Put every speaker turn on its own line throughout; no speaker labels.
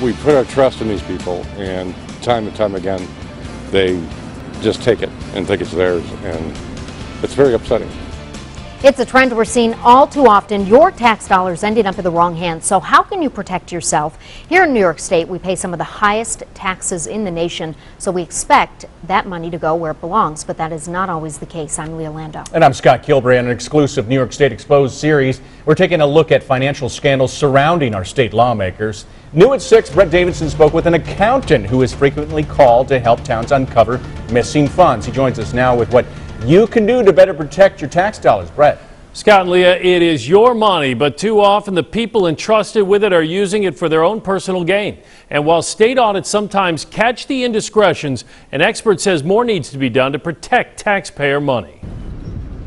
We put our trust in these people, and time and time again, they just take it and think it's theirs, and it's very upsetting.
It's a trend we're seeing all too often. Your tax dollars ending up in the wrong hands. So how can you protect yourself? Here in New York State, we pay some of the highest taxes in the nation, so we expect that money to go where it belongs. But that is not always the case. I'm Leah Lando.
And I'm Scott Kilbray. On an exclusive New York State Exposed series, we're taking a look at financial scandals surrounding our state lawmakers. New at 6, Brett Davidson spoke with an accountant who is frequently called to help towns uncover missing funds. He joins us now with what you can do to better protect your tax dollars. Brett.
Scott and Leah, it is your money, but too often the people entrusted with it are using it for their own personal gain. And while state audits sometimes catch the indiscretions, an expert says more needs to be done to protect taxpayer money.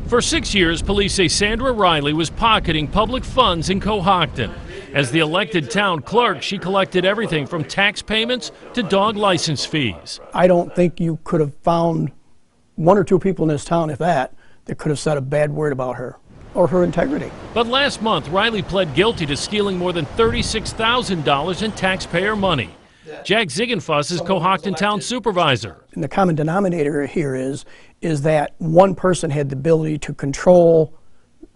For 6 years, police say Sandra Riley was pocketing public funds in Cohocton. As the elected town clerk, she collected everything from tax payments to dog license fees.
I don't think you could have found one or two people in this town, if that could have said a bad word about her or her integrity.
But last month, Riley pled guilty to stealing more than $36,000 in taxpayer money. Jack Ziegenfuss is Cohocton Town Supervisor.
And the common denominator here is that one person had the ability to control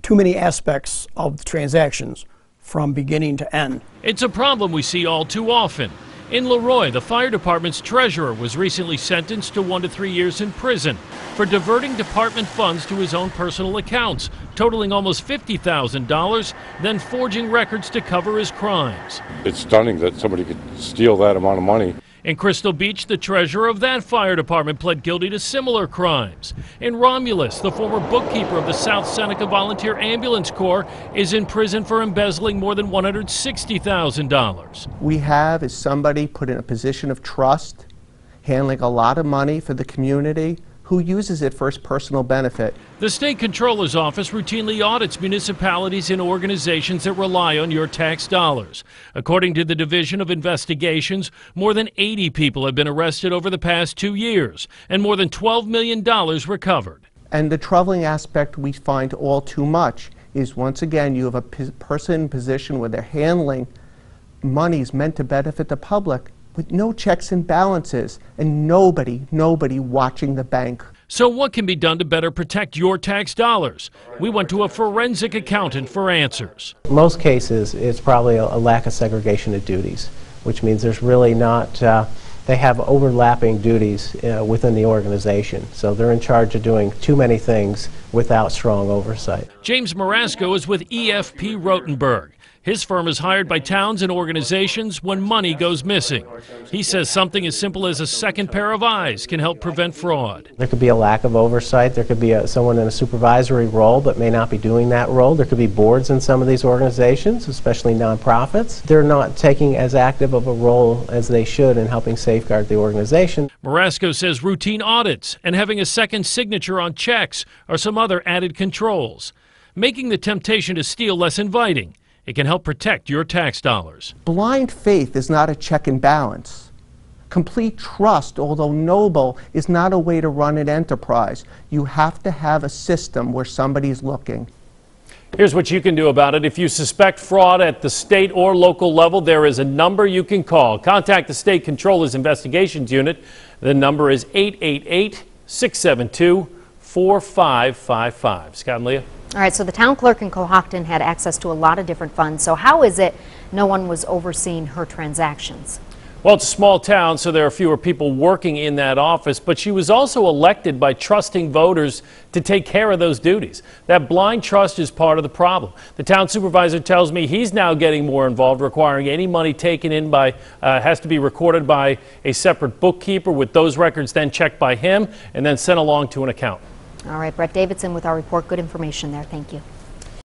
too many aspects of the transactions from beginning to end.
It's a problem we see all too often. In Leroy, the fire department's treasurer was recently sentenced to 1 to 3 years in prison for diverting department funds to his own personal accounts, totaling almost $50,000, then forging records to cover his crimes.
It's stunning that somebody could steal that amount of money.
In Crystal Beach, the treasurer of that fire department pled guilty to similar crimes. In Romulus, the former bookkeeper of the South Seneca Volunteer Ambulance Corps is in prison for embezzling more than $160,000.
We have is somebody put in a position of trust, handling a lot of money for the community, who uses it for his personal benefit.
The state controller's office routinely audits municipalities and organizations that rely on your tax dollars. According to the Division of Investigations, more than 80 people have been arrested over the past 2 years and more than $12 million recovered.
And the troubling aspect we find all too much is, once again, you have a person in position where they're handling monies meant to benefit the public with no checks and balances, and nobody watching the bank.
So what can be done to better protect your tax dollars? We went to a forensic accountant for answers.
Most cases, it's probably a lack of segregation of duties, which means there's really not, they have overlapping duties within the organization. So they're in charge of doing too many things without strong oversight.
James Marasco is with EFP Rotenberg. His firm is hired by towns and organizations when money goes missing. He says something as simple as a second pair of eyes can help prevent fraud.
There could be a lack of oversight. There could be someone in a supervisory role but may not be doing that role. There could be boards in some of these organizations, especially nonprofits. They're not taking as active of a role as they should in helping safeguard the organization.
Marasco says routine audits and having a second signature on checks are some other added controls, making the temptation to steal less inviting. It can help protect your tax dollars.
Blind faith is not a check and balance. Complete trust, although noble, is not a way to run an enterprise. You have to have a system where somebody's looking.
Here's what you can do about it. If you suspect fraud at the state or local level, there is a number you can call. Contact the State Controller's Investigations Unit. The number is 888-672-4555. Scott and Leah.
All right, so the town clerk in Cohocton had access to a lot of different funds. So how is it no one was overseeing her transactions?
Well, it's a small town, so there are fewer people working in that office, but she was also elected by trusting voters to take care of those duties. That blind trust is part of the problem. The town supervisor tells me he's now getting more involved, requiring any money taken in by, has to be recorded by a separate bookkeeper, with those records then checked by him and then sent along to an accountant.
All right, Brett Davidson with our report. Good information there. Thank you.